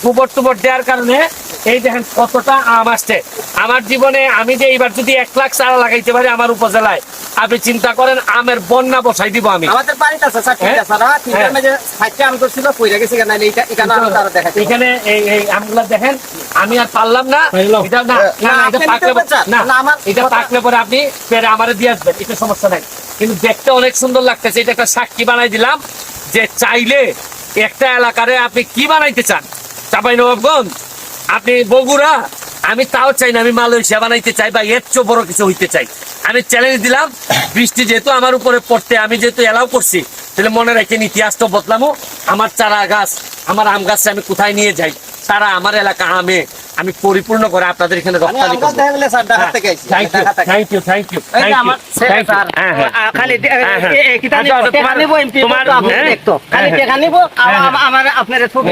গোবর টুবর দেওয়ার কারণে এই দেখেন কতটা আম আসছে। আমার জীবনে আমি যে এইবার যদি 1 লাখ চারা লাগাইতে পারি আমার উপজেলায়, আপনি চিন্তা করেন আমের বন্যা বসাই দিব আমি। আমাদের বাড়িতে আছে চারটা চারা, তিনটা যে সাইডটা আম করছিল পইরা গেছে কেন এখানে আরো তারা দেখাচ্ছে। এখানে এই আমগুলা দেখেন আমি আর পারলাম না, এটা না না না, এটা পাকলে না, এটা পাকলে পরে আপনি পেরে আমারে দিয়ে আসবেন, এটা সমস্যা নাই। কিন্তু দেখতে অনেক সুন্দর লাগতেছে, এটা একটা সাক্ষী বানাই দিলাম যে চাইলে একটা এলাকারে আপনি কি বানাইতে চান, চাঁপাইনবাবগঞ্জ, আপনি বগুড়া, আমি তাও চাই না, আমি মালয়েশিয়া বানাইতে চাই বা এর চেয়ে বড় কিছু হইতে চাই। আমি চ্যালেঞ্জ দিলাম, বৃষ্টি যেহেতু আমার উপরে পড়তে আমি যেহেতু এলাও করছি, তাহলে মনে রাখেন ইতিহাস তো বদলামো। আমার চারা গাছ, আমার আম গাছটা আমি কোথায় নিয়ে যাই, তারা আমার এলাকা আমে আমি পরিপূর্ণ করে আপনাদের এখানে রপ্তানি করব। Thank you thank you. খালি তোমার আপনার ছবি